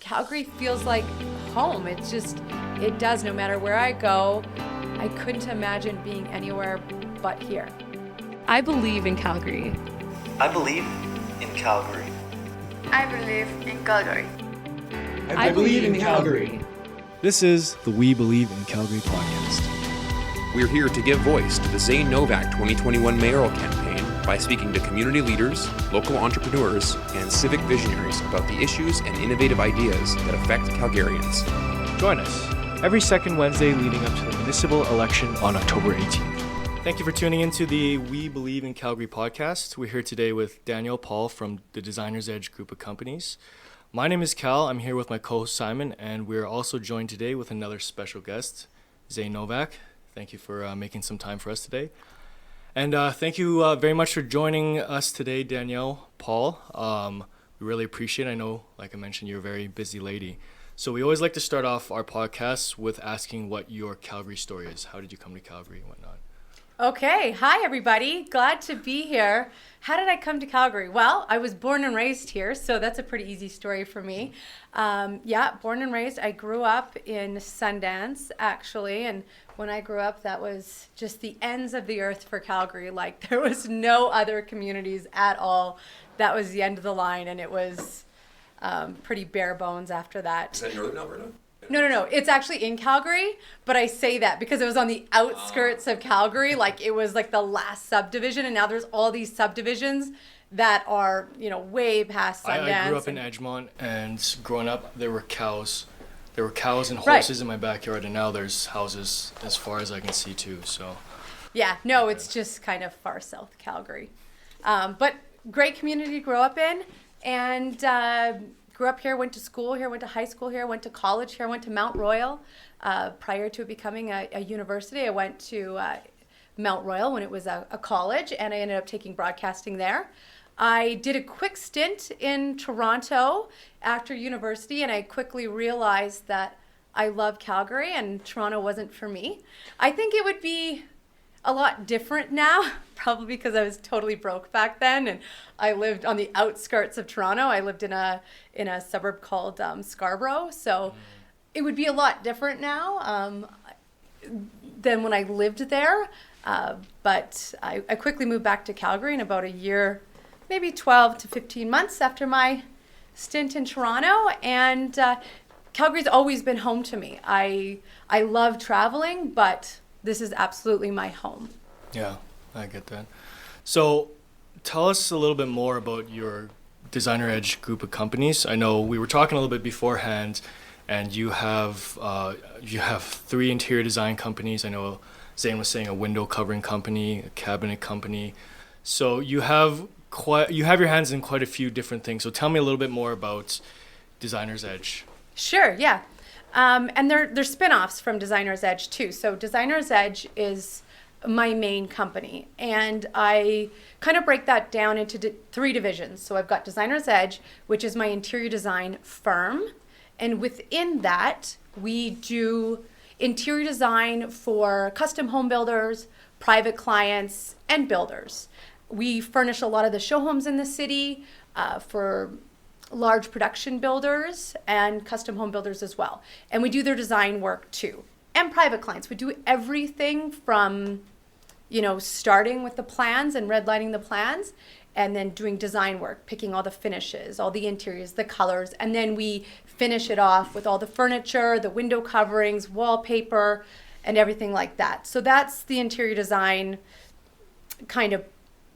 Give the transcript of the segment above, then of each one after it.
Calgary feels like home. It does, no matter where I go. I couldn't imagine being anywhere but here. I believe in Calgary. I believe in Calgary. I believe in Calgary. I believe in Calgary. This is the We Believe in Calgary podcast. We're here to give voice to the Zane Novak 2021 Mayoral Campaign by speaking to community leaders, local entrepreneurs, and civic visionaries about the issues and innovative ideas that affect Calgarians. Join us every second Wednesday leading up to the municipal election on October 18th. Thank you for tuning into the We Believe in Calgary podcast. We're here today with Danielle Paul from the Designer's Edge group of companies. My name is Cal. I'm here with my co-host Simon, and we're also joined today with another special guest, Zane Novak. Thank you for making some time for us today. And thank you very much for joining us today, Danielle Paul. We really appreciate it. I know, like I mentioned, you're a very busy lady. So we always like to start off our podcasts with asking what your Calgary story is. How did you come to Calgary and whatnot? Okay. Hi, everybody. Glad to be here. How did I come to Calgary? Well, I was born and raised here, so that's a pretty easy story for me. Born and raised. I grew up in Sundance, actually, and when I grew up, that was just the ends of the earth for Calgary. Like, there was no other communities at all. That was the end of the line, and it was pretty bare bones after that. Is that Northern Alberta? No. It's actually in Calgary, but I say that because it was on the outskirts of Calgary. Like, it was like the last subdivision, and now there's all these subdivisions that are, way past Sundance. I grew up in Edgemont, and growing up, there were cows. There were cows and horses in my backyard, and now there's houses as far as I can see too. So. Yeah, no, it's just kind of far south Calgary, but great community to grow up in, and grew up here, went to school here, went to high school here, went to college here, went to Mount Royal. Prior to it becoming a university, I went to Mount Royal when it was a college, and I ended up taking broadcasting there. I did a quick stint in Toronto after university, and I quickly realized that I love Calgary and Toronto wasn't for me. I think it would be a lot different now, probably because I was totally broke back then, and I lived on the outskirts of Toronto. I lived in a suburb called Scarborough, so it would be a lot different now than when I lived there. But I quickly moved back to Calgary in about a year, maybe 12 to 15 months after my stint in Toronto, and Calgary's always been home to me. I love traveling, but this is absolutely my home. Yeah, I get that. So tell us a little bit more about your Designer Edge group of companies. I know we were talking a little bit beforehand, and you have 3 interior design companies. I know Zane was saying a window covering company, a cabinet company. So you have your hands in quite a few different things. So tell me a little bit more about Designer's Edge. Sure, yeah. And they're spin-offs from Designer's Edge too. So Designer's Edge is my main company, and I kind of break that down into 3 divisions. So I've got Designer's Edge, which is my interior design firm, and within that we do interior design for custom home builders, private clients, and builders. We furnish a lot of the show homes in the city for large production builders and custom home builders as well. And we do their design work too. And private clients. We do everything from, starting with the plans and redlining the plans, and then doing design work, picking all the finishes, all the interiors, the colors, and then we finish it off with all the furniture, the window coverings, wallpaper, and everything like that. So that's the interior design kind of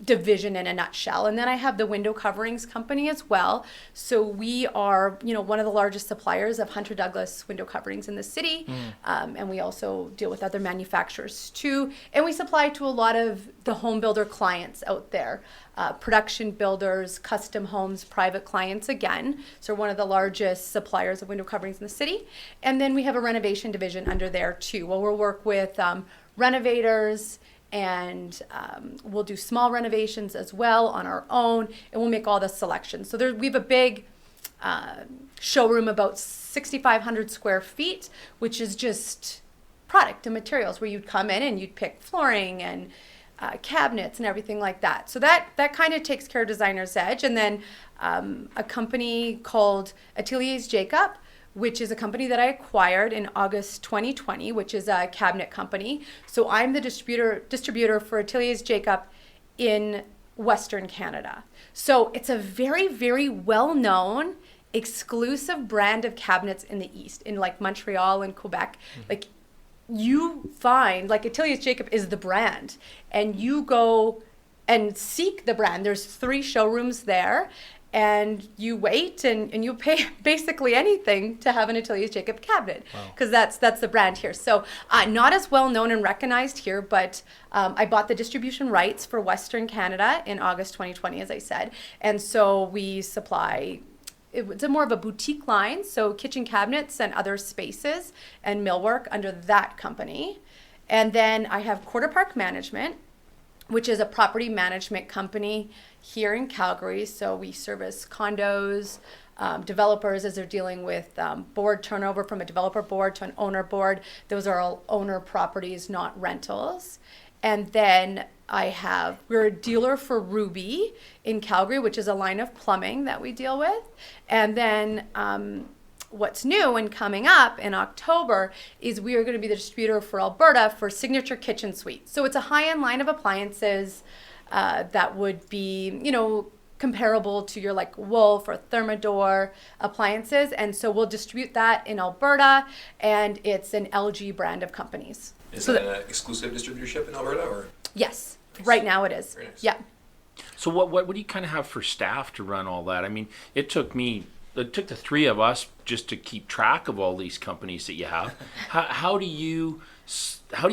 division in a nutshell. And then I have the window coverings company as well. So we are, one of the largest suppliers of Hunter Douglas window coverings in the city. And we also deal with other manufacturers too. And we supply to a lot of the home builder clients out there, production builders, custom homes, private clients again. So we're one of the largest suppliers of window coverings in the city. And then we have a renovation division under there too. Well, we'll work with renovators, and we'll do small renovations as well on our own, and we'll make all the selections. So we have a big showroom, about 6,500 square feet, which is just product and materials, where you'd come in and you'd pick flooring and cabinets and everything like that. So that kind of takes care of Designer's Edge. And then a company called Ateliers Jacob, which is a company that I acquired in August 2020, which is a cabinet company. So I'm the distributor for Ateliers Jacob in Western Canada. So it's a very, very well-known, exclusive brand of cabinets in the East, in like Montreal and Quebec. Like you find, like Ateliers Jacob is the brand, and you go and seek the brand. There's 3 showrooms there, and you wait and you pay basically anything to have an Ateliers Jacob cabinet, because that's the brand here. So not as well known and recognized here, but I bought the distribution rights for Western Canada in August 2020, as I said. And so we supply, it's more of a boutique line, so kitchen cabinets and other spaces and millwork under that company. And then I have Quarter Park Management, which is a property management company here in Calgary. So we service condos, developers as they're dealing with board turnover from a developer board to an owner board. Those are all owner properties, not rentals. And then we're a dealer for Ruby in Calgary, which is a line of plumbing that we deal with. And then what's new and coming up in October is we are going to be the distributor for Alberta for Signature Kitchen Suite. So it's a high-end line of appliances that would be, comparable to your like Wolf or Thermador appliances. And so we'll distribute that in Alberta, and it's an LG brand of companies. Is that an exclusive distributorship in Alberta, or? Yes, right now it is. Very nice. Yeah. So what do you kind of have for staff to run all that? I mean, it took the 3 of us just to keep track of all these companies that you have. How do you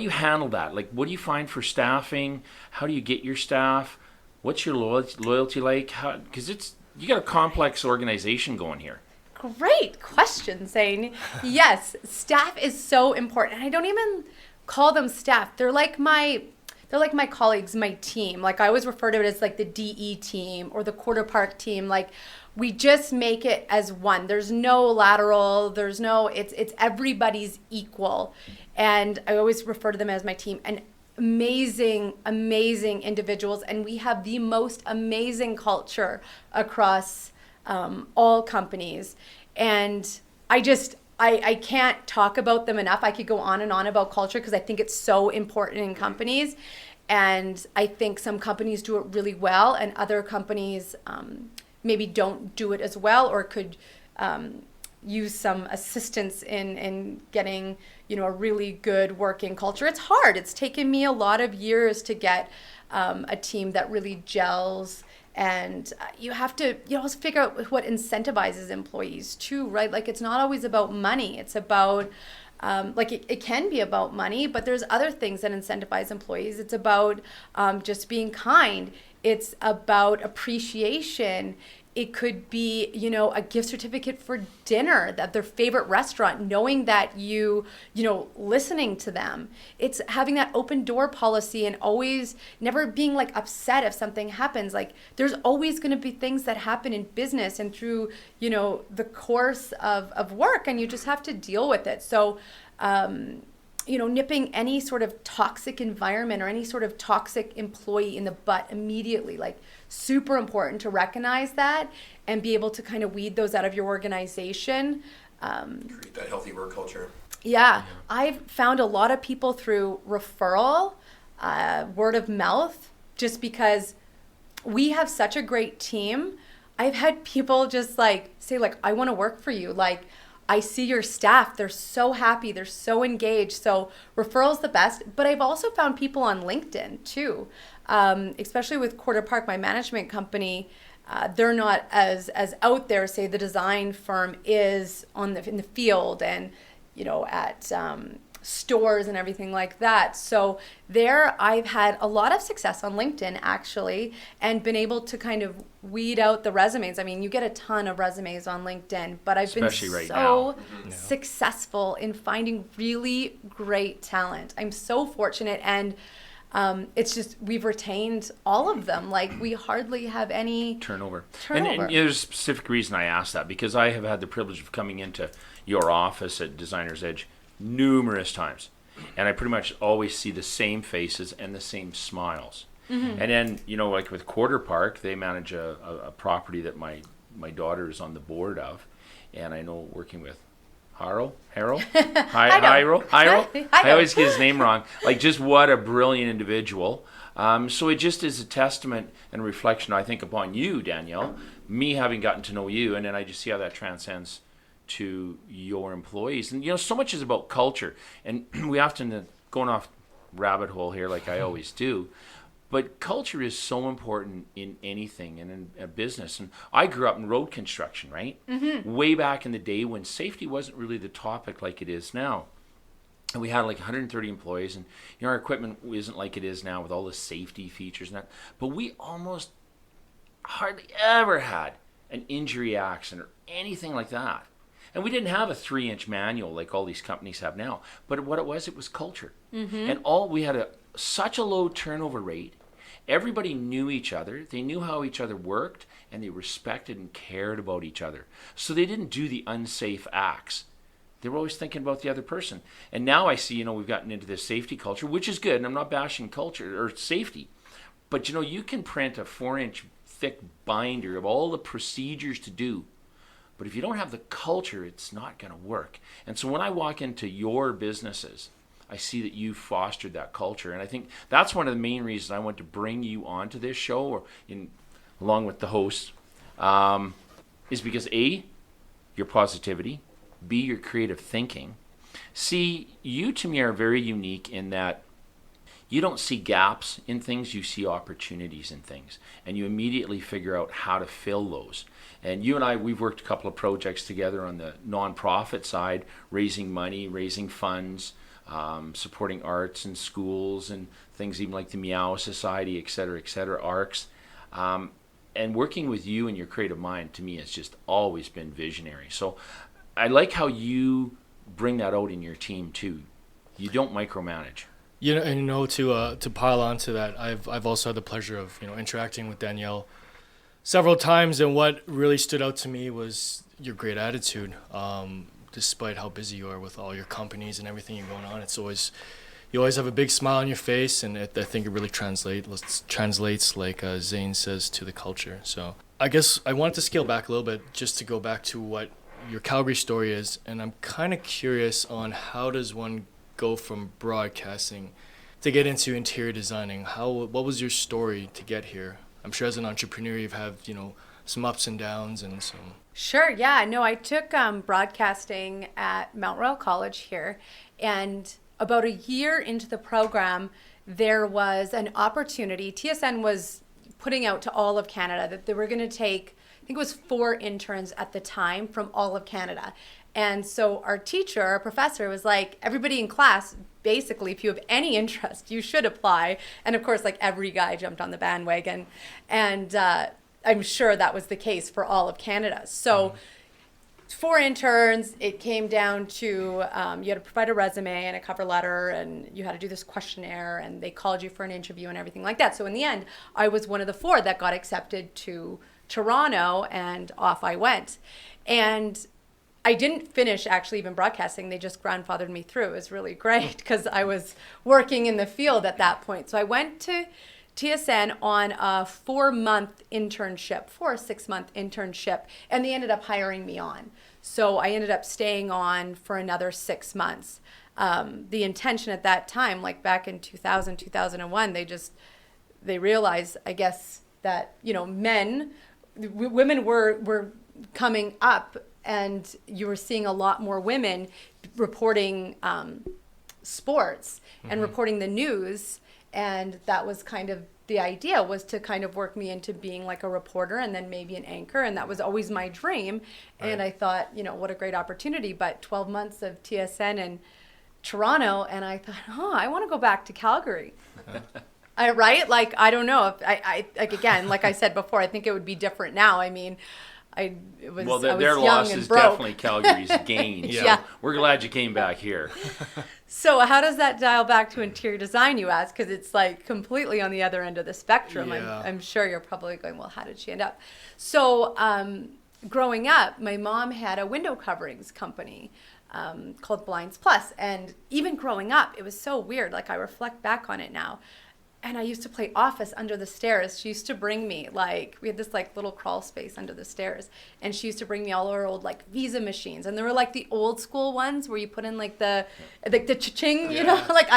handle that? Like, what do you find for staffing? How do you get your staff? What's your loyalty like? Because you got a complex organization going here. Great question, Zane. Yes, staff is so important. And I don't even call them staff. They're like my colleagues, my team. Like I always refer to it as like the DE team or the Quarter Park team. Like we just make it as one. There's no lateral. It's everybody's equal. And I always refer to them as my team. And amazing, amazing individuals. And we have the most amazing culture across all companies. And I can't talk about them enough. I could go on and on about culture because I think it's so important in companies. And I think some companies do it really well, and other companies maybe don't do it as well, or could use some assistance in getting, a really good working culture. It's hard. It's taken me a lot of years to get a team that really gels. And you have to also figure out what incentivizes employees too, right? Like it's not always about money. It's about, it can be about money, but there's other things that incentivize employees. It's about just being kind. It's about appreciation. It could be, a gift certificate for dinner at their favorite restaurant, knowing that listening to them. It's having that open door policy and always never being like upset if something happens. Like there's always going to be things that happen in business and through, the course of work, and you just have to deal with it. So, nipping any sort of toxic environment or any sort of toxic employee in the butt immediately, like super important to recognize that and be able to kind of weed those out of your organization. Create that healthy work culture. Yeah. I've found a lot of people through referral, word of mouth, just because we have such a great team. I've had people just like say like, I want to work for you. Like, I see your staff, they're so happy, they're so engaged. So referral's the best, but I've also found people on LinkedIn too, especially with Quarter Park, my management company. They're not as out there, say the design firm is in the field and, at stores and everything like that. So there I've had a lot of success on LinkedIn actually, and been able to kind of weed out the resumes. I mean, you get a ton of resumes on LinkedIn, but I've Especially been right so now. successful in finding really great talent. I'm so fortunate, and it's just we've retained all of them. Like we hardly have any turnover. turnover. And there's a specific reason I asked that, because I have had the privilege of coming into your office at Designer's Edge numerous times, and I pretty much always see the same faces and the same smiles. And then like with Quarter Park, they manage a property that my my daughter is on the board of, and I know working with Hiro. I always get his name wrong. Like, just what a brilliant individual. So it just is a testament and reflection, I think, upon you, Danielle, me having gotten to know you, and then I just see how that transcends to your employees. And, so much is about culture. And we often, going off rabbit hole here like I always do, but culture is so important in anything and in a business. And I grew up in road construction, right? Mm-hmm. Way back in the day when safety wasn't really the topic like it is now. And we had like 130 employees, and our equipment isn't like it is now with all the safety features and that. But we almost hardly ever had an injury accident or anything like that. And we didn't have a 3-inch manual like all these companies have now. But what it was culture. Mm-hmm. And we had such a low turnover rate. Everybody knew each other. They knew how each other worked, and they respected and cared about each other. So they didn't do the unsafe acts. They were always thinking about the other person. And now I see, we've gotten into this safety culture, which is good, and I'm not bashing culture or safety. But, you can print a 4-inch thick binder of all the procedures to do. But if you don't have the culture, it's not going to work. And so when I walk into your businesses, I see that you've fostered that culture. And I think that's one of the main reasons I want to bring you onto this show, along with the host, is because A, your positivity, B, your creative thinking. C, you to me are very unique in that you don't see gaps in things, you see opportunities in things. And you immediately figure out how to fill those. And you and I, we've worked a couple of projects together on the nonprofit side, raising money, raising funds, supporting arts and schools and things even like the Meow Society, et cetera, ARCs. And working with you and your creative mind, to me, has just always been visionary. So I like how you bring that out in your team, too. You don't micromanage. To pile on to that, I've also had the pleasure of, interacting with Danielle several times, and what really stood out to me was your great attitude. Despite how busy you are with all your companies and everything you're going on, you always have a big smile on your face, and I think it really translates like Zane says, to the culture. So I guess I wanted to scale back a little bit just to go back to what your Calgary story is, and I'm kind of curious on how does one go from broadcasting to get into interior designing? What was your story to get here? I'm sure as an entrepreneur you've had, some ups and downs and some... Sure, yeah. No, I took broadcasting at Mount Royal College here, and about a year into the program, there was an opportunity. TSN was putting out to all of Canada that they were going to take, I think it was 4 interns at the time from all of Canada. And so our professor was like, everybody in class, basically, if you have any interest, you should apply. And of course, like every guy jumped on the bandwagon. And I'm sure that was the case for all of Canada. So 4 interns, it came down to you had to provide a resume and a cover letter, and you had to do this questionnaire, and they called you for an interview and everything like that. So in the end, I was one of the 4 that got accepted to Toronto, and off I went. And I didn't finish actually even broadcasting. They just grandfathered me through. It was really great because I was working in the field at that point. So I went to TSN on a 4-month internship, 4 or 6-month internship, and they ended up hiring me on. So I ended up staying on for another 6 months. The intention at that time, like back in 2000, 2001, they realized, I guess, that, women were coming up, and you were seeing a lot more women reporting sports and reporting the news. And that was kind of the idea, was to kind of work me into being like a reporter and then maybe an anchor. And that was always my dream. Right. And I thought, what a great opportunity. But 12 months of TSN in Toronto, and I thought, I want to go back to Calgary. Right? Like, I don't know. If I again, like I said before, I think it would be different now. I mean, I was their young loss and is broke. definitely Calgary's gain. Yeah. So we're glad you came back here. So how does that dial back to interior design, you ask? Because it's like completely on the other end of the spectrum. Yeah. I'm sure you're probably going, well, how did she end up? So growing up, my mom had a window coverings company called Blinds Plus. And even growing up, it was so weird. Like, I reflect back on it now. And I used to play office under the stairs. She used to bring me, like, we had this like little crawl space under the stairs. And she used to bring me all her old like Visa machines. And there were like the old school ones where you put in like the cha-ching, you know, like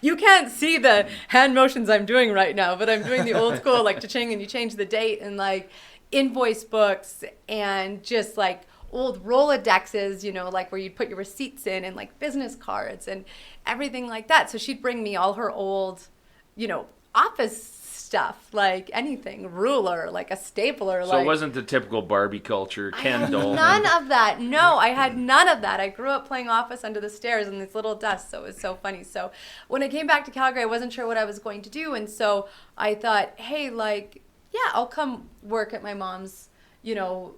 you can't see the hand motions I'm doing right now, but I'm doing the old school like cha-ching, and you change the date, and like invoice books, and just like old Rolodexes, you know, like where you'd put your receipts in, and like business cards and everything like that. So she'd bring me all her old, you know, office stuff, like anything, ruler, like a stapler. So it wasn't the typical Barbie culture, Ken doll. None of that. No, I had none of that. I grew up playing office under the stairs in these little desks, so it was so funny. So when I came back to Calgary, I wasn't sure what I was going to do, and so I thought, hey, like, yeah, I'll come work at my mom's, you know,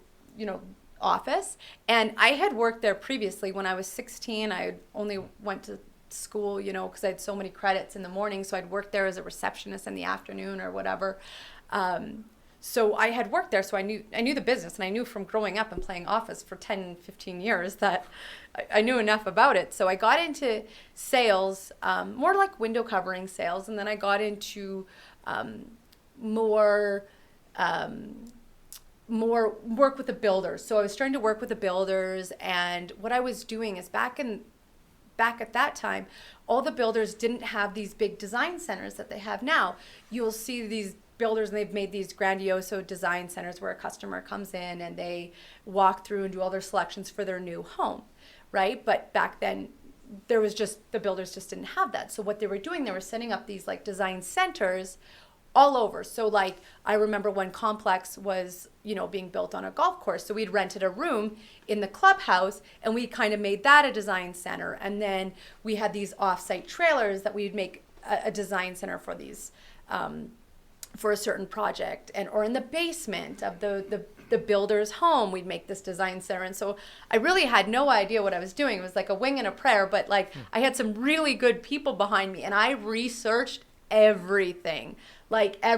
office. And I had worked there previously when I was 16. I only went to school, you know, because I had so many credits in the morning, so I'd work there as a receptionist in the afternoon or whatever. So I had worked there, so I knew the business, and I knew from growing up and playing office for 10, 15 years that I knew enough about it. So I got into sales, more like window covering sales, and then I got into more work with the builders. So I was starting to work with the builders, and what I was doing is back at that time, all the builders didn't have these big design centers that they have now. You'll see these builders, and they've made these grandioso design centers where a customer comes in and they walk through and do all their selections for their new home, right? But back then, the builders just didn't have that. So what they were doing, they were setting up these like design centers all over. So like, I remember when Complex was, you know, being built on a golf course. So we'd rented a room in the clubhouse, and we kind of made that a design center. And then we had these off-site trailers that we'd make a design center for these, for a certain project, or in the basement of the builder's home, we'd make this design center. And so I really had no idea what I was doing. It was like a wing and a prayer, but like I had some really good people behind me, and I researched everything. Like I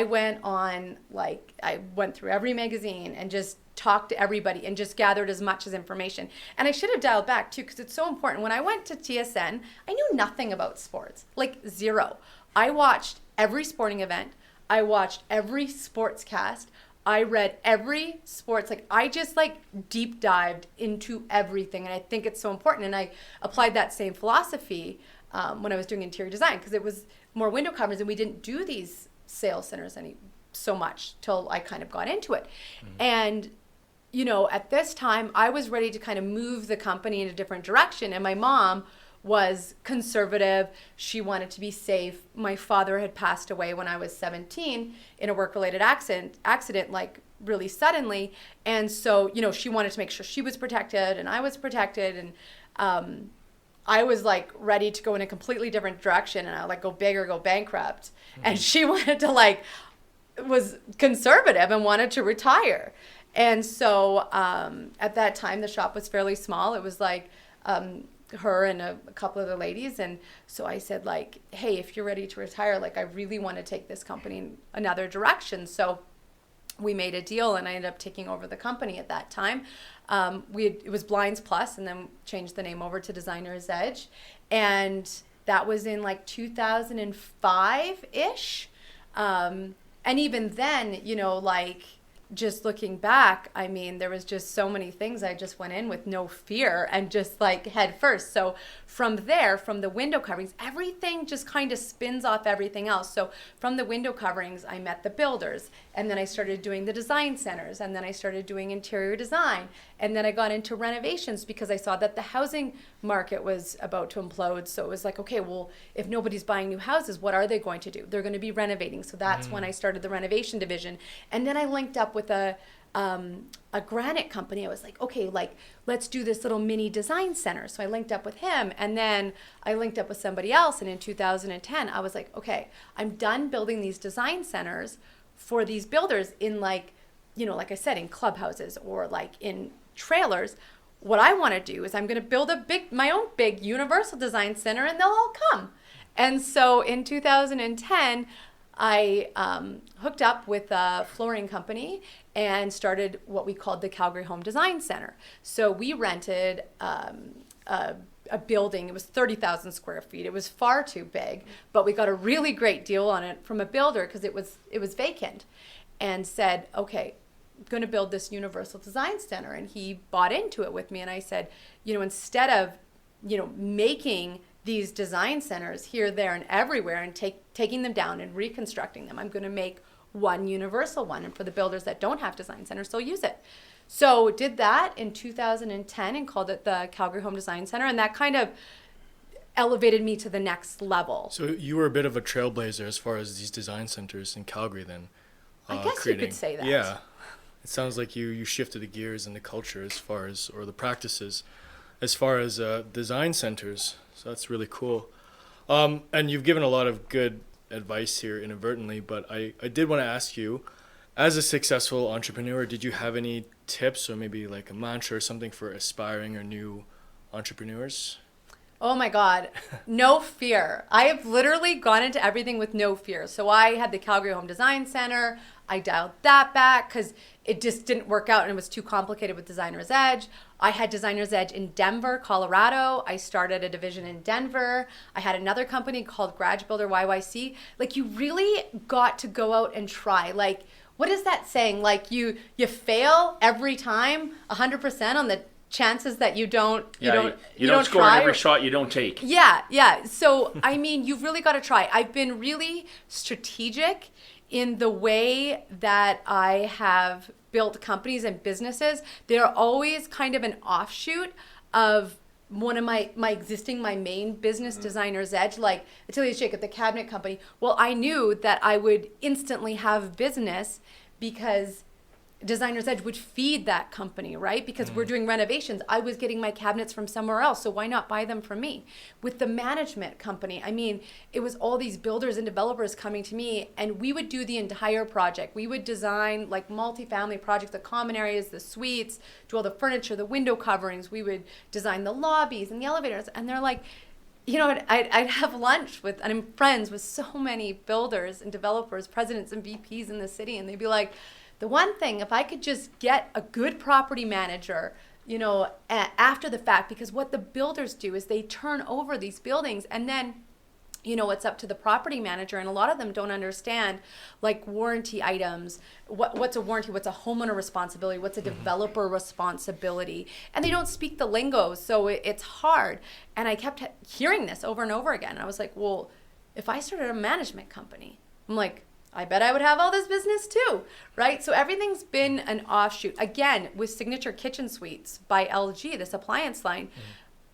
went on, like, I went through every magazine and just talked to everybody and just gathered as much as information. And I should have dialed back too, because it's so important. When I went to TSN, I knew nothing about sports, like zero. I watched every sporting event. I watched every sports cast. I read every sports, like I just like deep dived into everything. And I think it's so important. And I applied that same philosophy when I was doing interior design, because it was more window covers, and we didn't do these sales centers so much till I kind of got into it. And, you know, at this time, I was ready to kind of move the company in a different direction. And my mom was conservative. She wanted to be safe. My father had passed away when I was 17 in a work-related accident, like really suddenly. And so, you know, she wanted to make sure she was protected and I was protected. And I was like ready to go in a completely different direction, and I like go big or go bankrupt. And she wanted to was conservative and wanted to retire. And so at that time, the shop was fairly small. It was like her and a couple of the ladies. And so I said like, hey, if you're ready to retire, like I really want to take this company in another direction. So we made a deal, and I ended up taking over the company at that time. It was Blinds Plus, and then changed the name over to Designer's Edge. And that was in like 2005-ish. And even then, you know, like just looking back, I mean, there was just so many things. I just went in with no fear and just like head first. So from there, from the window coverings, everything just kind of spins off everything else. So from the window coverings, I met the builders, and then I started doing the design centers, and then I started doing interior design. And then I got into renovations because I saw that the housing market was about to implode. So it was like, okay, well, if nobody's buying new houses, what are they going to do? They're going to be renovating. So that's when I started the renovation division. And then I linked up with a granite company. I was like, okay, like let's do this little mini design center. So I linked up with him, and then I linked up with somebody else. And in 2010, I was like, okay, I'm done building these design centers for these builders in like, you know, like I said, in clubhouses or like in trailers. What I want to do is I'm going to build my own big universal design center, and they'll all come. And so in 2010, I hooked up with a flooring company and started what we called the Calgary Home Design Center. So we rented a a building. It was 30,000 square feet. It was far too big, but we got a really great deal on it from a builder because it was vacant, and said, okay, I'm going to build this universal design center. And he bought into it with me. And I said, instead of, making these design centers here, there, and everywhere and taking them down and reconstructing them, I'm going to make one universal one. And for the builders that don't have design centers, they'll use it. So did that in 2010 and called it the Calgary Home Design Center. And that kind of elevated me to the next level. So you were a bit of a trailblazer as far as these design centers in Calgary then. I guess you could say that. Yeah. It sounds like you shifted the gears in the culture or the practices as far as design centers. So that's really cool. And you've given a lot of good advice here inadvertently, but I did want to ask you, as a successful entrepreneur, did you have any tips or maybe like a mantra or something for aspiring or new entrepreneurs? Oh my God, no fear. I have literally gone into everything with no fear. So I had the Calgary Home Design Center. I dialed that back because it just didn't work out and it was too complicated with Designer's Edge. I had Designer's Edge in Denver, Colorado. I started a division in Denver. I had another company called Garage Builder YYC. Like, you really got to go out and try. Like, what is that saying? Like, you fail every time, 100% on the chances that you don't score on every shot you don't take. Yeah. So, I mean, you've really got to try. I've been really strategic in the way that I have built companies and businesses. They're always kind of an offshoot of one of my main business, Designer's Edge, like Atelier Shake at the cabinet company. Well, I knew that I would instantly have business because Designer's Edge would feed that company, right? Because we're doing renovations. I was getting my cabinets from somewhere else, so why not buy them from me? With the management company, I mean, it was all these builders and developers coming to me, and we would do the entire project. We would design like multifamily projects, the common areas, the suites, do all the furniture, the window coverings. We would design the lobbies and the elevators, and they're like, I'd have lunch with, and I'm friends with so many builders and developers, presidents and VPs in the city, and they'd be like, the one thing, if I could just get a good property manager, after the fact, because what the builders do is they turn over these buildings and then, it's up to the property manager. And a lot of them don't understand like warranty items. What's a warranty? What's a homeowner responsibility? What's a developer responsibility? And they don't speak the lingo. So it's hard. And I kept hearing this over and over again. And I was like, well, if I started a management company, I'm like, I bet I would have all this business too, right? So everything's been an offshoot. Again, with Signature Kitchen Suites by LG, this appliance line,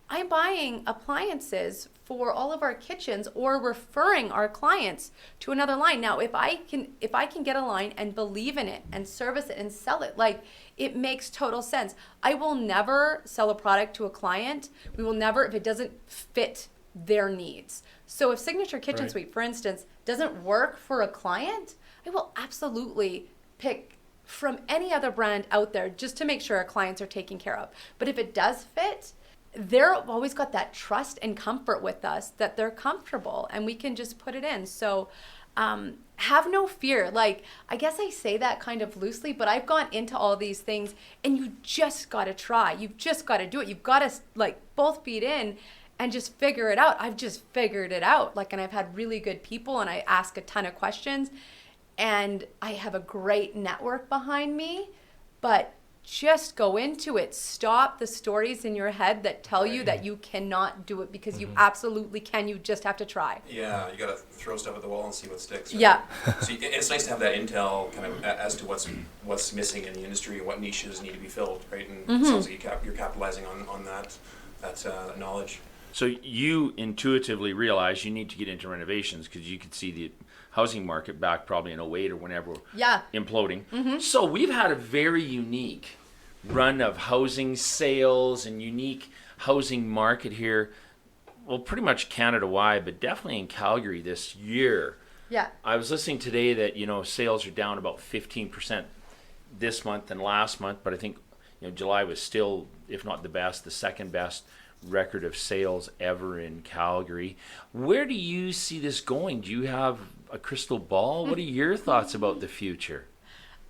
I'm buying appliances for all of our kitchens or referring our clients to another line. Now, if I can get a line and believe in it and service it and sell it, like, it makes total sense. I will never sell a product to a client. We will never, if it doesn't fit their needs. So if Signature Kitchen Suite, for instance, doesn't work for a client, I will absolutely pick from any other brand out there just to make sure our clients are taken care of. But if it does fit, they're always got that trust and comfort with us that they're comfortable and we can just put it in. So have no fear. Like, I guess I say that kind of loosely, but I've gone into all these things and you just got to try. You've just got to do it. You've got to like both feet in and just figure it out. I've just figured it out. Like, and I've had really good people and I ask a ton of questions and I have a great network behind me, but just go into it. Stop the stories in your head that tell you that you cannot do it, because you absolutely can. You just have to try. Yeah, you got to throw stuff at the wall and see what sticks. Right? Yeah. So it's nice to have that intel kind of as to what's missing in the industry and what niches need to be filled, right? And it sounds like you're capitalizing on that knowledge. So you intuitively realize you need to get into renovations because you could see the housing market back probably in 08 or whenever imploding. So we've had a very unique run of housing sales and unique housing market here. Well, pretty much Canada-wide, but definitely in Calgary this year. Yeah. I was listening today that, sales are down about 15% this month and last month, but I think, July was still, if not the best, the second best record of sales ever in Calgary. Where do you see this going? Do you have a crystal ball? What are your thoughts about the future?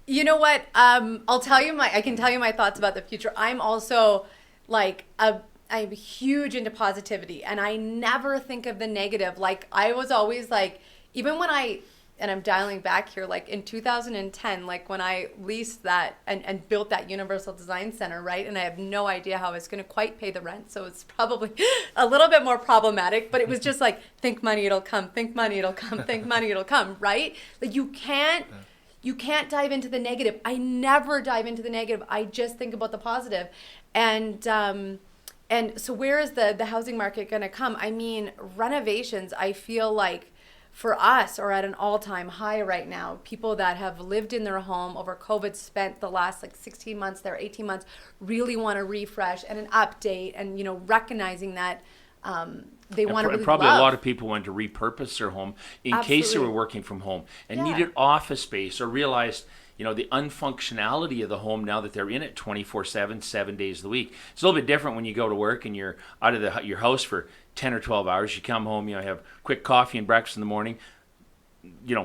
You know what? I can tell you my thoughts about the future. I'm also like I'm huge into positivity, and I never think of the negative. Like, I was always like, even when and I'm dialing back here, like in 2010, like when I leased that and built that Universal Design Center, right? And I have no idea how I was going to quite pay the rent. So it's probably a little bit more problematic, but it was just like, think money, it'll come, think money, it'll come, think money, it'll come, right? Like you can't dive into the negative. I never dive into the negative. I just think about the positive. And so where is the housing market going to come? I mean, renovations, I feel like, for us, are at an all-time high right now. People that have lived in their home over COVID, spent the last like 16 months there, 18 months, really want to refresh and an update, and recognizing that they want to really probably love. A lot of people want to repurpose their home in case they were working from home and needed office space, or realized the unfunctionality of the home now that they're in it 24/7, 7 days of the week. It's a little bit different when you go to work and you're out of your house for 10 or 12 hours. You come home, have quick coffee and breakfast in the morning,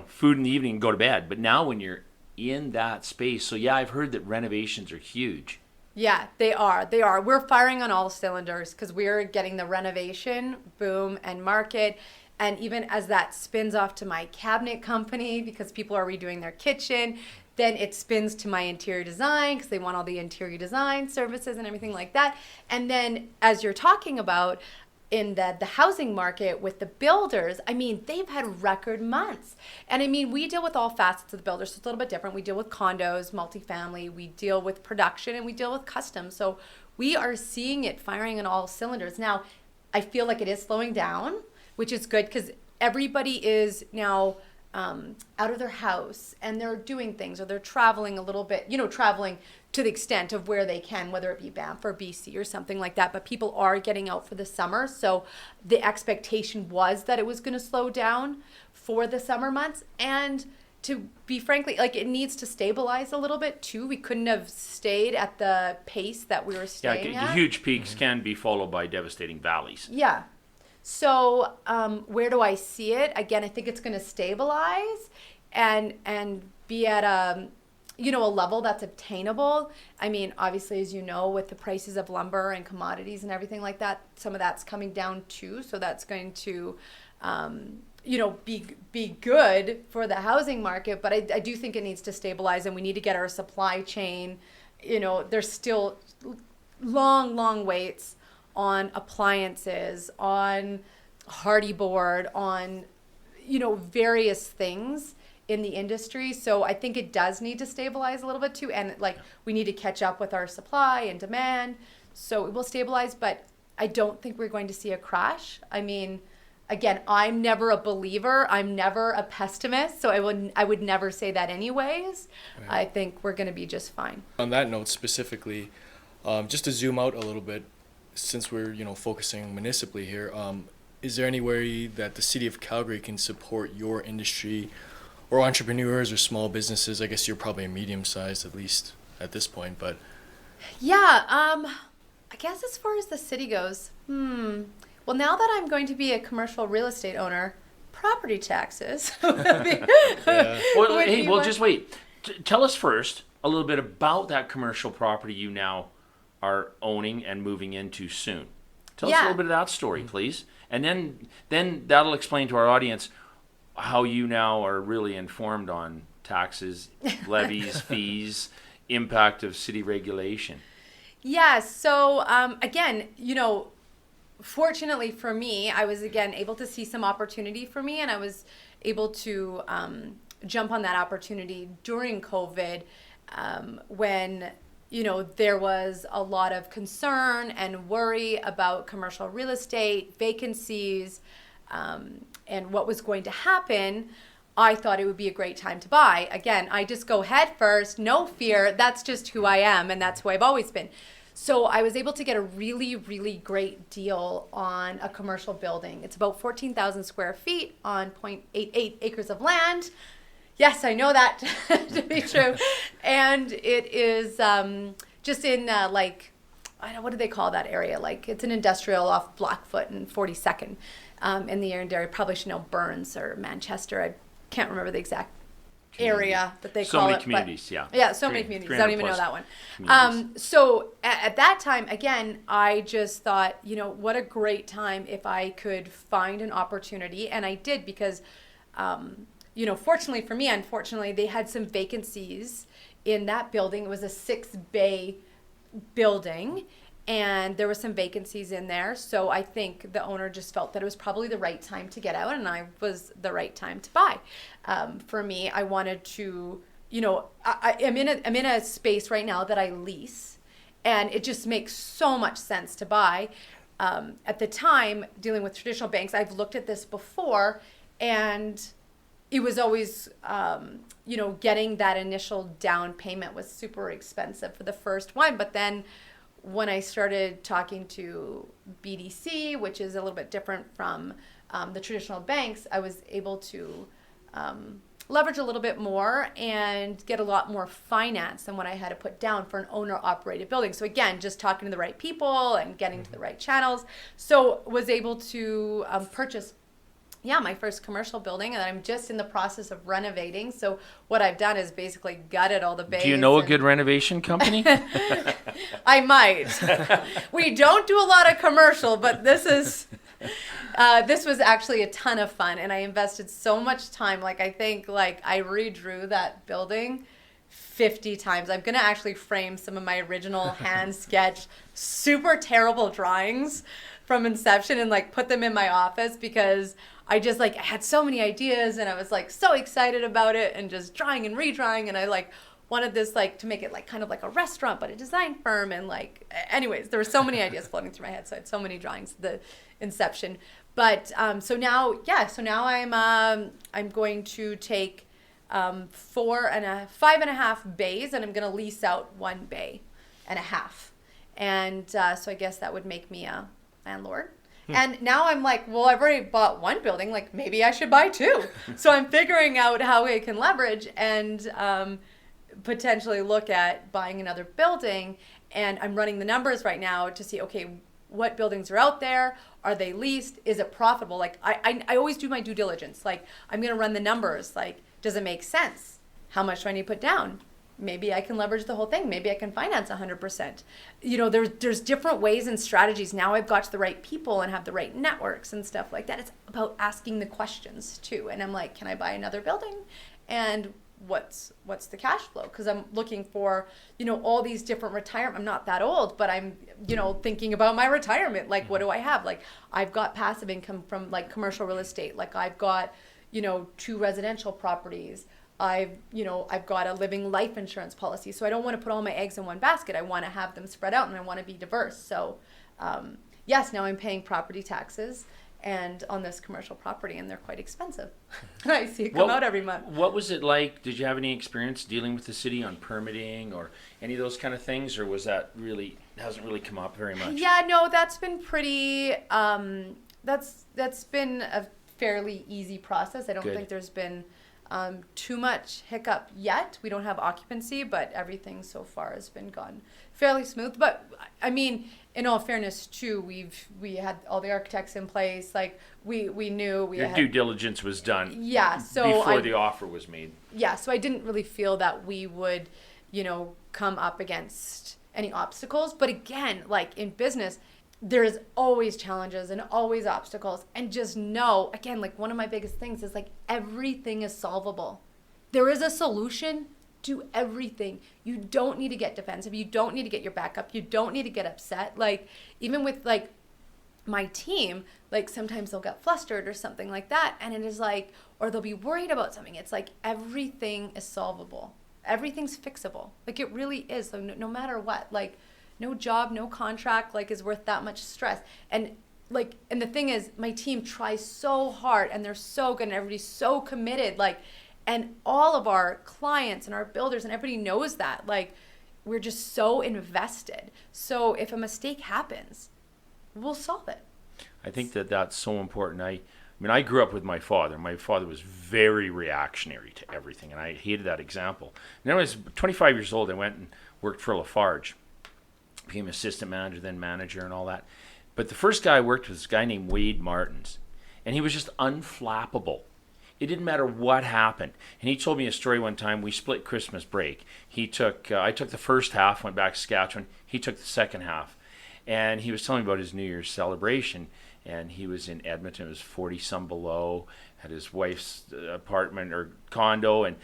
food in the evening, and go to bed. But now when you're in that space, so yeah, I've heard that renovations are huge. Yeah, they are. They are. We're firing on all cylinders because we're getting the renovation boom and market. And even as that spins off to my cabinet company, because people are redoing their kitchen, then it spins to my interior design because they want all the interior design services and everything like that. And then as you're talking about, in the housing market with the builders, I mean, they've had record months. And I mean, we deal with all facets of the builders, so it's a little bit different. We deal with condos, multifamily, we deal with production, and we deal with custom. So we are seeing it firing on all cylinders. Now, I feel like it is slowing down, which is good because everybody is now out of their house and they're doing things, or they're traveling a little bit, traveling to the extent of where they can, whether it be Banff or BC or something like that. But people are getting out for the summer. So the expectation was that it was going to slow down for the summer months. And to be frankly, like, it needs to stabilize a little bit too. We couldn't have stayed at the pace that we were staying at. The huge peaks can be followed by devastating valleys. Yeah. So where do I see it? Again, I think it's going to stabilize and be at a level that's obtainable. I mean, obviously, as you know, with the prices of lumber and commodities and everything like that, some of that's coming down too. So that's going to, be good for the housing market. But I do think it needs to stabilize, and we need to get our supply chain. There's still long waits on appliances, on hardy board, on, various things in the industry. So I think it does need to stabilize a little bit too. And we need to catch up with our supply and demand. So it will stabilize, but I don't think we're going to see a crash. I mean, again, I'm never a believer. I'm never a pessimist. So I would never say that anyways. Right. I think we're going to be just fine. On that note specifically, just to zoom out a little bit, since we're focusing municipally here, is there any way that the city of Calgary can support your industry or entrepreneurs or small businesses? I guess you're probably a medium-sized, at least at this point, but yeah, I guess as far as the city goes, well, now that I'm going to be a commercial real estate owner, property taxes just wait. Tell us first a little bit about that commercial property you now are owning and moving into soon. Tell us a little bit of that story, please. And then that'll explain to our audience how you now are really informed on taxes, levies, fees, impact of city regulation. Yeah, so again, fortunately for me, I was again able to see some opportunity for me, and I was able to jump on that opportunity during COVID when there was a lot of concern and worry about commercial real estate, vacancies, and what was going to happen. I thought it would be a great time to buy. Again, I just go head first, no fear. That's just who I am, and that's who I've always been. So I was able to get a really, really great deal on a commercial building. It's about 14,000 square feet on 0.88 acres of land. Yes, I know that to be true. And it is just in what do they call that area? It's an industrial off Blackfoot and 42nd in the area. Probably should know Burns or Manchester. I can't remember the exact area that they So call many it. communities, but, yeah. Yeah, so many communities. I don't even know that one. So at that time, again, I just thought, what a great time if I could find an opportunity. And I did because, fortunately for me, unfortunately, they had some vacancies in that building. It was a 6-bay building. And there were some vacancies in there. So I think the owner just felt that it was probably the right time to get out, and I was the right time to buy. For me, I wanted to, I'm in a space right now that I lease, and it just makes so much sense to buy. At the time, dealing with traditional banks, I've looked at this before, and it was always, getting that initial down payment was super expensive for the first one. But then when I started talking to BDC, which is a little bit different from the traditional banks, I was able to leverage a little bit more and get a lot more finance than what I had to put down for an owner-operated building. So again, just talking to the right people and getting to the right channels. So was able to purchase my first commercial building, and I'm just in the process of renovating. So what I've done is basically gutted all the bays. Do you know a good renovation company? I might. We don't do a lot of commercial, but this was actually a ton of fun, and I invested so much time. I think I redrew that building 50 times. I'm going to actually frame some of my original hand sketch, super terrible drawings from inception and put them in my office because I just I had so many ideas and I was so excited about it and just drawing and redrawing, and I wanted this to make it kind of like a restaurant but a design firm, and anyways, there were so many ideas floating through my head, so I had so many drawings, the inception. But so now I'm going to take 5.5 bays, and I'm going to lease out 1 bay and a half, and so I guess that would make me a landlord. And now I'm well, I've already bought 1 building, maybe I should buy 2. So I'm figuring out how I can leverage and potentially look at buying another building. And I'm running the numbers right now to see, okay, what buildings are out there? Are they leased? Is it profitable? I always do my due diligence. I'm going to run the numbers. Does it make sense? How much do I need to put down? Maybe I can leverage the whole thing. Maybe I can finance 100%. There's different ways and strategies. Now I've got to the right people and have the right networks and stuff like that. It's about asking the questions too. And I'm can I buy another building? And what's the cash flow? Because I'm looking for, all these different retirement. I'm not that old, but I'm, thinking about my retirement. What do I have? I've got passive income from commercial real estate. I've got, 2 residential properties. I've got a living life insurance policy. So I don't want to put all my eggs in one basket. I want to have them spread out and I want to be diverse. So yes, now I'm paying property taxes and on this commercial property, and they're quite expensive. I see it come out every month. What was it like? Did you have any experience dealing with the city on permitting or any of those kind of things, or was that hasn't really come up very much? Yeah, no, that's been pretty, that's been a fairly easy process. I don't think there's been too much hiccup yet. We don't have occupancy, but everything so far has been gone fairly smooth. But I mean, in all fairness too, we had all the architects in place. We knew we Your had due diligence was done. Yeah, so before the offer was made. Yeah, so I didn't really feel that we would, come up against any obstacles. But again, in business, there's always challenges and always obstacles, and just know, again, one of my biggest things is everything is solvable. There is a solution to everything. You don't need to get defensive. You don't need to get your back up. You don't need to get upset. Even with my team, sometimes they'll get flustered or something like that, and it is or they'll be worried about something. It's everything is solvable. Everything's fixable. It really is. So no matter what, no job, no contract, is worth that much stress. And and the thing is, my team tries so hard, and they're so good, and everybody's so committed, and all of our clients and our builders and everybody knows that, we're just so invested. So if a mistake happens, we'll solve it. I think that's so important. I I grew up with my father. My father was very reactionary to everything, and I hated that example. And then when I was 25 years old, I went and worked for Lafarge. Became assistant manager, then manager, and all that. But the first guy I worked with was a guy named Wade Martins, and he was just unflappable. It didn't matter what happened. And he told me a story one time. We split Christmas break. I took the first half, went back to Saskatchewan. He took the second half. And he was telling me about his New Year's celebration. And he was in Edmonton. It was 40 some below, had his wife's apartment or condo, and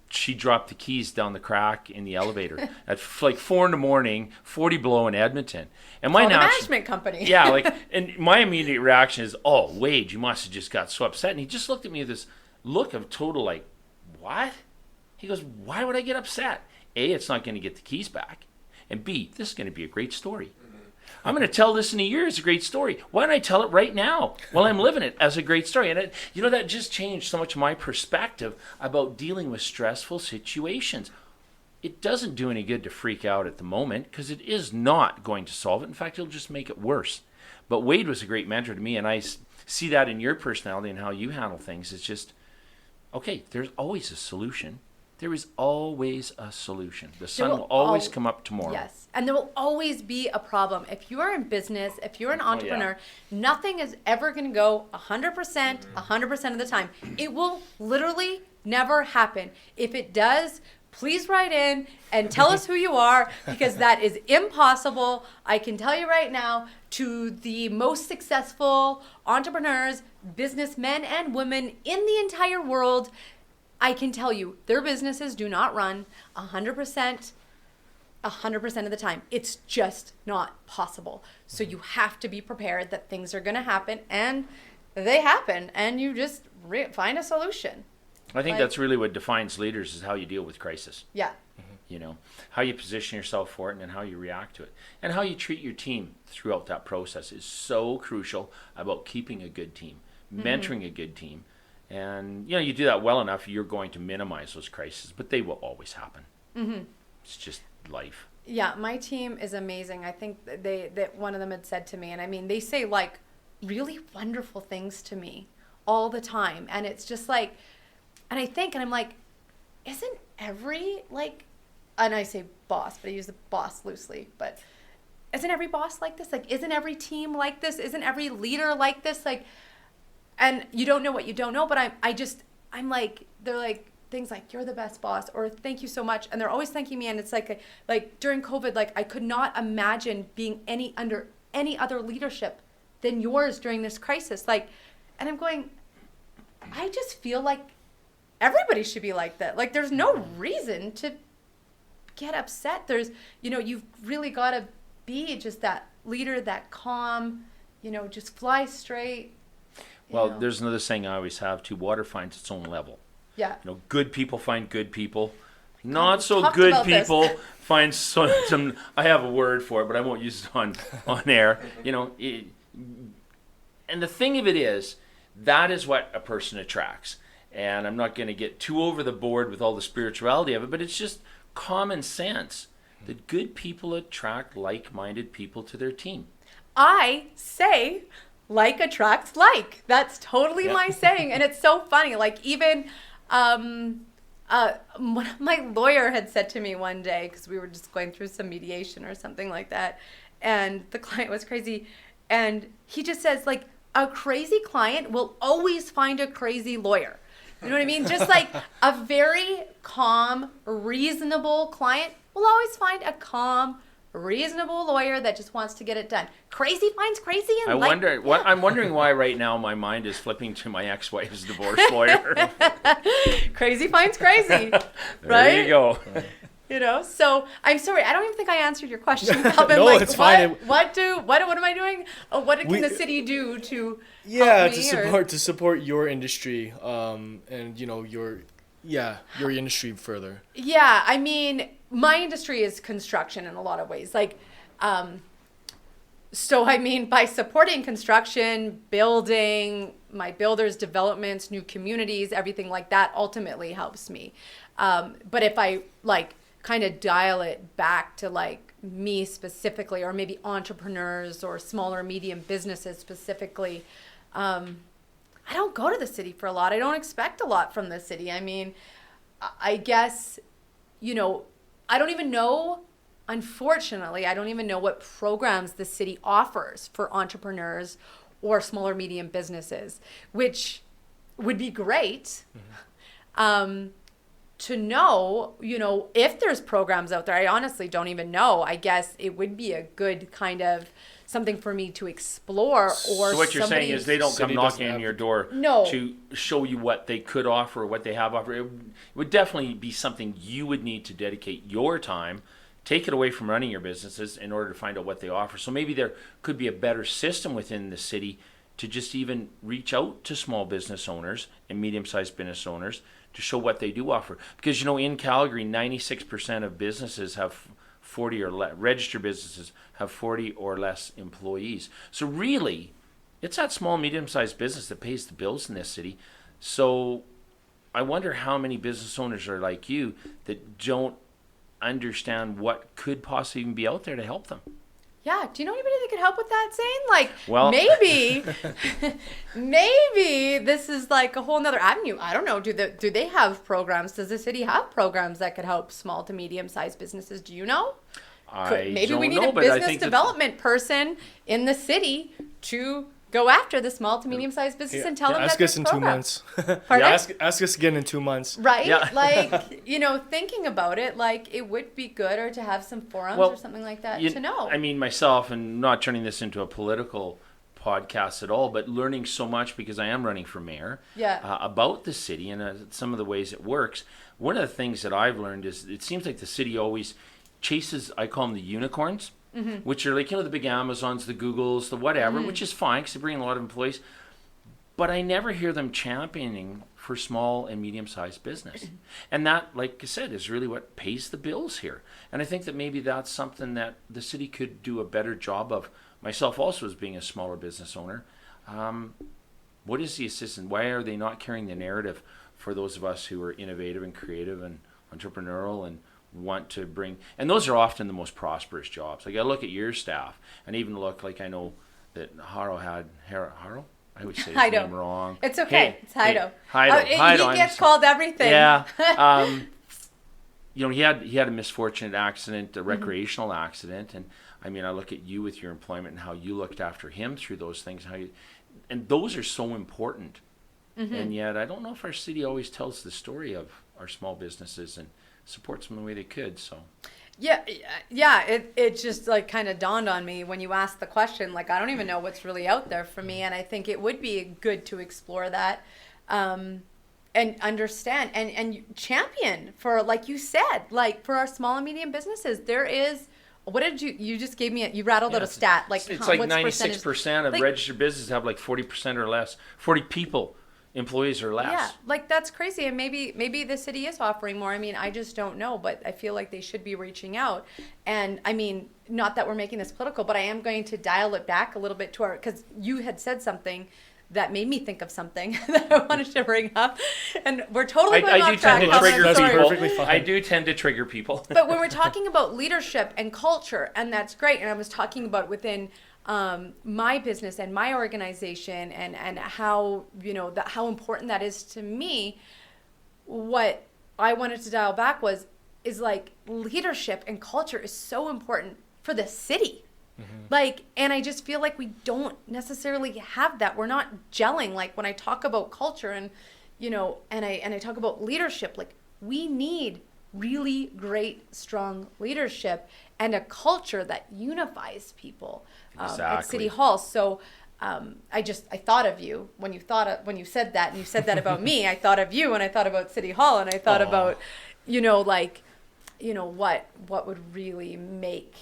she dropped the keys down the crack in the elevator at like 4 a.m, 40 below in Edmonton. And my management company. Yeah, and my immediate reaction is, "Oh, Wade, you must have just got so upset." And he just looked at me with this look of total like, "What?" He goes, "Why would I get upset? A, it's not going to get the keys back, and B, this is going to be a great story. I'm going to tell this in a year as a great story. Why don't I tell it right now while I'm living it as a great story?" And that just changed so much my perspective about dealing with stressful situations. It doesn't do any good to freak out at the moment because it is not going to solve it. In fact, it'll just make it worse. But Wade was a great mentor to me, and I see that in your personality and how you handle things. It's just, okay, there's always a solution. There is always a solution. The sun will always come up tomorrow. Yes. And there will always be a problem. If you are in business, if you're an entrepreneur, nothing is ever going to go 100%, 100% of the time. It will literally never happen. If it does, please write in and tell us who you are, because that is impossible. I can tell you right now, to the most successful entrepreneurs, businessmen and women in the entire world, I can tell you, their businesses do not run 100% of the time. It's just not possible. So you have to be prepared that things are going to happen, and they happen, and you just find a solution. I think that's really what defines leaders, is how you deal with crisis. Yeah. How you position yourself for it and then how you react to it. And how you treat your team throughout that process is so crucial about keeping a good team, mentoring a good team. And, you do that well enough, you're going to minimize those crises, but they will always happen. It's just life. Yeah, my team is amazing. I think that one of them had said to me, and I mean, they say like really wonderful things to me all the time. And it's just like, and I think, and I'm like, isn't every and I say boss, but I use the boss loosely, but isn't every boss like this? Like, isn't every team like this? Isn't every leader like this? Like, and you don't know what you don't know, but I'm like, they're like things like, "You're the best boss," or "Thank you so much." And they're always thanking me. And it's like during COVID, I could not imagine being under any other leadership than yours during this crisis. And I'm going, I just feel like everybody should be like that. There's no reason to get upset. You've really got to be just that leader, that calm, just fly straight. Well, there's another saying I always have too: water finds its own level. Yeah. Good people find good people. Not so good people find some. I have a word for it, but I won't use it on air. And the thing of it is, that is what a person attracts. And I'm not going to get too over the board with all the spirituality of it, but it's just common sense that good people attract like-minded people to their team. I say like attracts like. That's totally my saying. And it's so funny. Even my lawyer had said to me one day, because we were just going through some mediation or something like that, and the client was crazy, and he just says, a crazy client will always find a crazy lawyer. You know what I mean? Just a very calm, reasonable client will always find a calm, reasonable lawyer that just wants to get it done. Crazy finds crazy, and I'm wondering why right now my mind is flipping to my ex-wife's divorce lawyer. Crazy finds crazy. Right? There you go. So I'm sorry, I don't even think I answered your question, Calvin. No, it's fine. What am I doing? What can the city do to help me, to to support your industry, and your industry further? Yeah, I mean, my industry is construction in a lot of ways. So I mean, by supporting construction, building, my builders, developments, new communities, everything like that ultimately helps me. But if I kind of dial it back to me specifically, or maybe entrepreneurs or smaller medium businesses specifically, I don't go to the city for a lot. I don't expect a lot from the city. I mean, I guess, I don't even know, unfortunately, I don't even know what programs the city offers for entrepreneurs or smaller medium businesses, which would be great. To know, if there's programs out there. I honestly don't even know. I guess it would be a good kind of something for me to explore. Or so what you're saying is they don't come knocking on your door to show you what they could offer or what they have offered. It would definitely be something you would need to dedicate your time, take it away from running your businesses in order to find out what they offer. So maybe there could be a better system within the city to just even reach out to small business owners and medium-sized business owners to show what they do offer. Because, in Calgary, 96% of businesses have 40 or less, registered businesses have 40 or less employees. So really, it's that small, medium-sized business that pays the bills in this city. So I wonder how many business owners are like you that don't understand what could possibly even be out there to help them. Yeah. Do you know anybody that could help with that, Zane? Well, maybe this is like a whole nother avenue. I don't know. Do they have programs? Does the city have programs that could help small to medium-sized businesses? Do you know? Maybe we need a business development person in the city to go after the small to medium-sized business and tell them that there's programs. Ask us in 2 months. Ask us again in 2 months. Right? Yeah. Thinking about it, it would be good or to have some forums or something like that to know. I mean, myself, and not turning this into a political podcast at all, but learning so much because I am running for mayor about the city and some of the ways it works. One of the things that I've learned is it seems like the city always chases, I call them the unicorns, which are the big Amazons, the Googles, the whatever, which is fine because they bring a lot of employees. But I never hear them championing for small and medium-sized business. And that, like I said, is really what pays the bills here. And I think that maybe that's something that the city could do a better job of. Myself also as being a smaller business owner. What is the assistance? Why are they not carrying the narrative for those of us who are innovative and creative and entrepreneurial and want to bring, and those are often the most prosperous jobs. I look at your staff and even look I know that Haro, I would say his name wrong. It's okay. It's Heido. Heido. He gets called everything. Yeah. He had a misfortunate accident, a recreational accident, and I mean, I look at you with your employment and how you looked after him through those things, and those are so important. And yet, I don't know if our city always tells the story of our small businesses and supports them the way they could. So. Yeah. It just kind of dawned on me when you asked the question. I don't even know what's really out there for me, and I think it would be good to explore that, and understand and champion for, like you said, for our small and medium businesses. There is. What did you just gave me? You rattled out a stat. It's 96% of registered businesses have 40% or less, 40 people. Employees or less. Yeah, that's crazy. And maybe the city is offering more. I mean, I just don't know, but I feel like they should be reaching out. And I mean, not that we're making this political, but I am going to dial it back a little bit to because you had said something that made me think of something that I wanted to bring up. And we're totally going off track. I do tend to trigger people. But when we're talking about leadership and culture, and that's great, and I was talking about within my business and my organization and how how important that is to me. What I wanted to dial back is leadership and culture is so important for the city. And I just feel like we don't necessarily have that. We're not gelling. When I talk about culture and and I talk about leadership, we need really great, strong leadership and a culture that unifies people at City Hall. So I thought of you when you said that, and you said that about me. I thought of you when I thought about City Hall, and I thought about what would really make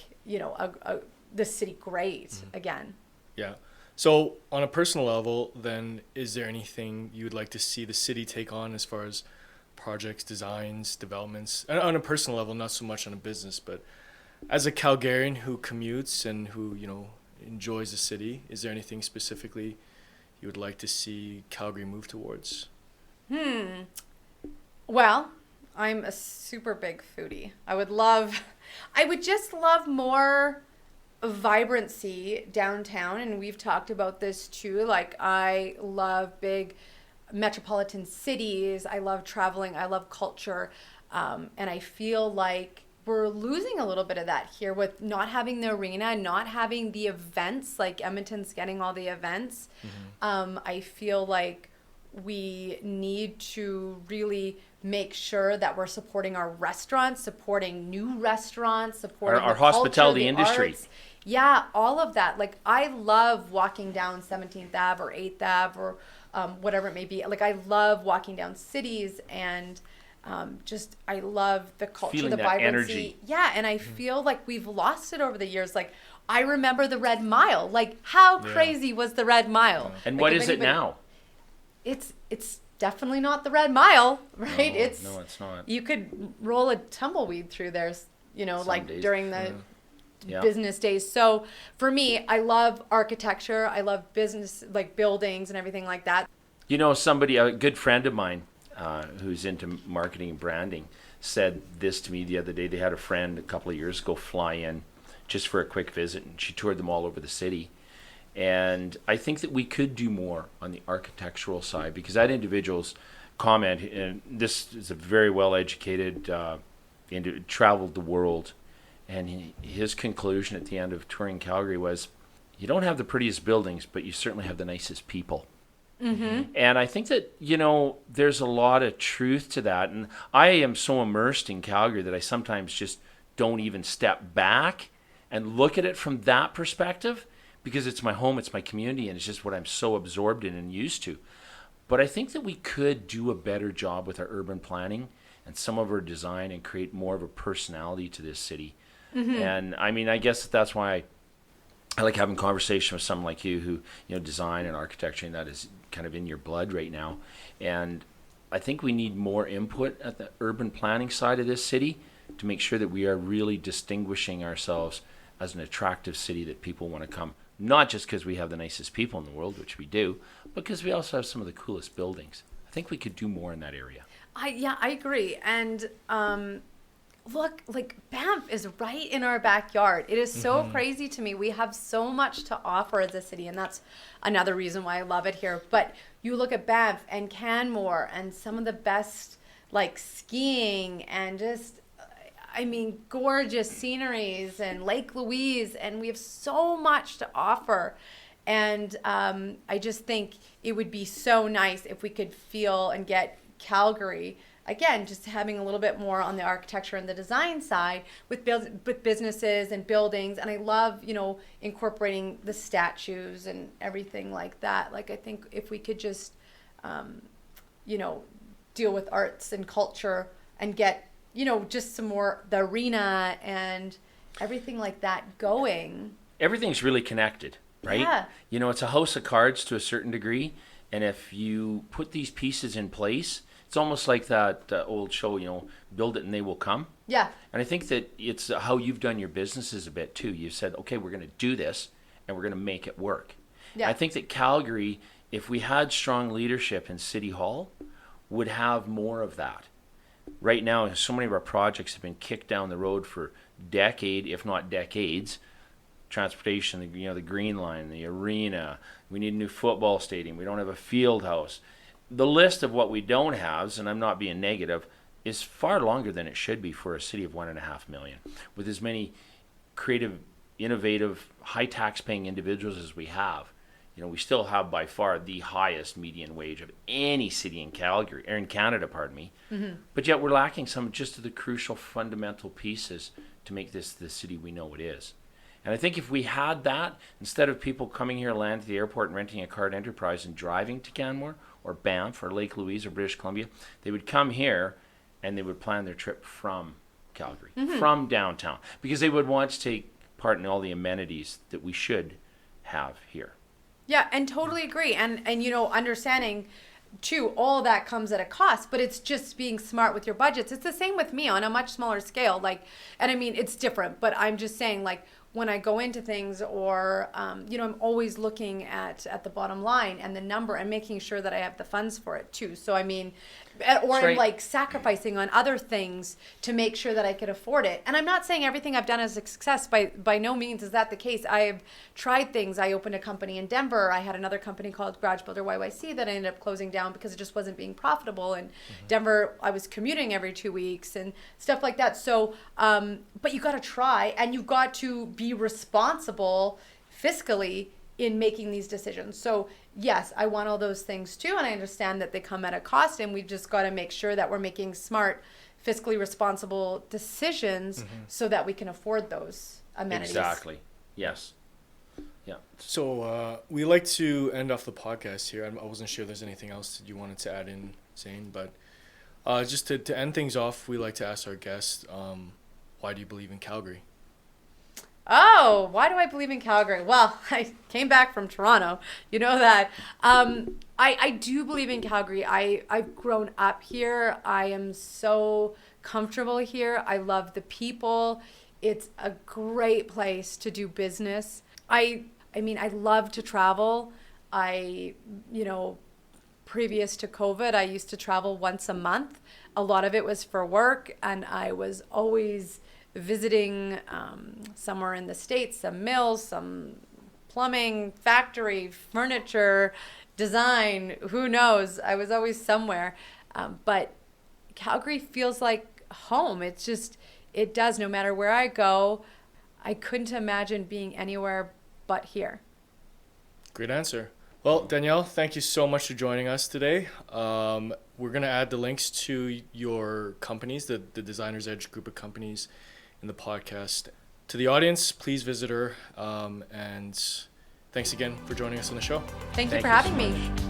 the city great again. Yeah. So on a personal level, then, is there anything you'd like to see the city take on as far as projects, designs, developments? On a personal level, not so much on a business, but as a Calgarian who commutes and who, enjoys the city, is there anything specifically you would like to see Calgary move towards? Well, I'm a super big foodie. I would just love more vibrancy downtown, and we've talked about this too. I love big metropolitan cities. I love traveling. I love culture. And I feel like we're losing a little bit of that here with not having the arena, not having the events, Edmonton's getting all the events. I feel like we need to really make sure that we're supporting our restaurants, supporting new restaurants, supporting Our the culture, hospitality the industry. arts. Yeah, all of that. Like, I love walking down 17th Ave or 8th Ave or whatever it may be. Like, I love walking down cities and just, I love the culture, Feeling the that vibrancy. energy. Yeah, and I feel like we've lost it over the years. Like, I remember the Red Mile. Like, how crazy was the Red Mile? And Like, what if is it anybody- now? It's definitely not the Red Mile, right? No, it's not. You could roll a tumbleweed through there, Some like days. during the Yeah. business days. So for me, I love architecture. I love business, like buildings and everything like that. You know, somebody, a good friend of mine who's into marketing and branding, said this to me the other day. They had a friend a couple of years ago fly in just for a quick visit, and she toured them all over the city. And I think that we could do more on the architectural side, because that individual's comment, and this is a very well-educated, traveled the world, and his conclusion at the end of touring Calgary was, you don't have the prettiest buildings, but you certainly have the nicest people. Mm-hmm. And I think that, you know, there's a lot of truth to that. And I am so immersed in Calgary that I sometimes just don't even step back and look at it from that perspective, because it's my home, it's my community, and it's just what I'm so absorbed in and used to. But I think that we could do a better job with our urban planning and some of our design and create more of a personality to this city. Mm-hmm. And I mean, I guess that's why I like having conversation with someone like you who, you know, design and architecture, and that is kind of in your blood right now. And I think we need more input at the urban planning side of this city to make sure that we are really distinguishing ourselves as an attractive city that people want to come, not just because we have the nicest people in the world, which we do, but because we also have some of the coolest buildings. I think we could do more in that area. I agree. And look, like, Banff is right in our backyard. It is so crazy to me. We have so much to offer as a city, and that's another reason why I love it here. But you look at Banff and Canmore and some of the best, like, skiing and just, I mean, gorgeous sceneries and Lake Louise, and we have so much to offer. And I just think it would be so nice if we could feel and get Calgary, again, just having a little bit more on the architecture and the design side with businesses and buildings. And I love, you know, incorporating the statues and everything like that. Like, I think if we could just, you know, deal with arts and culture and get, you know, just some more, the arena and everything like that going. Everything's really connected, right? Yeah. You know, it's a house of cards to a certain degree. And if you put these pieces in place, it's almost like that old show, you know, build it and they will come. Yeah. And I think that it's how you've done your businesses a bit too. You've said, okay, we're going to do this and we're going to make it work. Yeah. I think that Calgary, if we had strong leadership in City Hall, would have more of that. Right now, so many of our projects have been kicked down the road for decade, if not decades. Transportation, you know, the Green Line, the arena. We need a new football stadium. We don't have a field house. The list of what we don't have, and I'm not being negative, is far longer than it should be for a city of 1.5 million. With as many creative, innovative, high tax-paying individuals as we have, you know, we still have by far the highest median wage of any city in Calgary, or in Canada, pardon me. Mm-hmm. But yet we're lacking some just of the crucial fundamental pieces to make this the city we know it is. And I think if we had that, instead of people coming here, land at the airport and renting a car at Enterprise and driving to Canmore or Banff or Lake Louise or British Columbia, they would come here and they would plan their trip from Calgary, from downtown, because they would want to take part in all the amenities that we should have here. Yeah, and totally agree. And you know, understanding too, all that comes at a cost, but it's just being smart with your budgets. It's the same with me on a much smaller scale. Like, and I mean, it's different, but I'm just saying, like, when I go into things, or you know, I'm always looking at the bottom line and the number and making sure that I have the funds for it too. So I mean, or I'm like sacrificing on other things to make sure that I could afford it. And I'm not saying everything I've done is a success. By no means is that the case. I've tried things. I opened a company in Denver. I had another company called Garage Builder YYC that I ended up closing down because it just wasn't being profitable. And Denver, I was commuting every 2 weeks and stuff like that. So, but you got to try, and you got to be responsible fiscally in making these decisions. So yes, I want all those things too, and I understand that they come at a cost, and we've just got to make sure that we're making smart, fiscally responsible decisions so that we can afford those amenities. Exactly. Yes. Yeah. So we like to end off the podcast here. I wasn't sure if there's anything else that you wanted to add in, Zane, but just to end things off, we like to ask our guests, why do you believe in Calgary? Oh, why do I believe in Calgary? Well, I came back from Toronto. You know that. I do believe in Calgary. I've grown up here. I am so comfortable here. I love the people. It's a great place to do business. I mean, I love to travel. Previous to COVID, I used to travel once a month. A lot of it was for work, and I was always visiting somewhere in the States, some mills, some plumbing, factory, furniture, design, who knows? I was always somewhere. But Calgary feels like home. It does, no matter where I go. I couldn't imagine being anywhere but here. Great answer. Well, Danielle, thank you so much for joining us today. We're going to add the links to your companies, the Designer's Edge group of companies, in the podcast. To the audience, please visit her. And thanks again for joining us on the show. Thank you for having me. Much.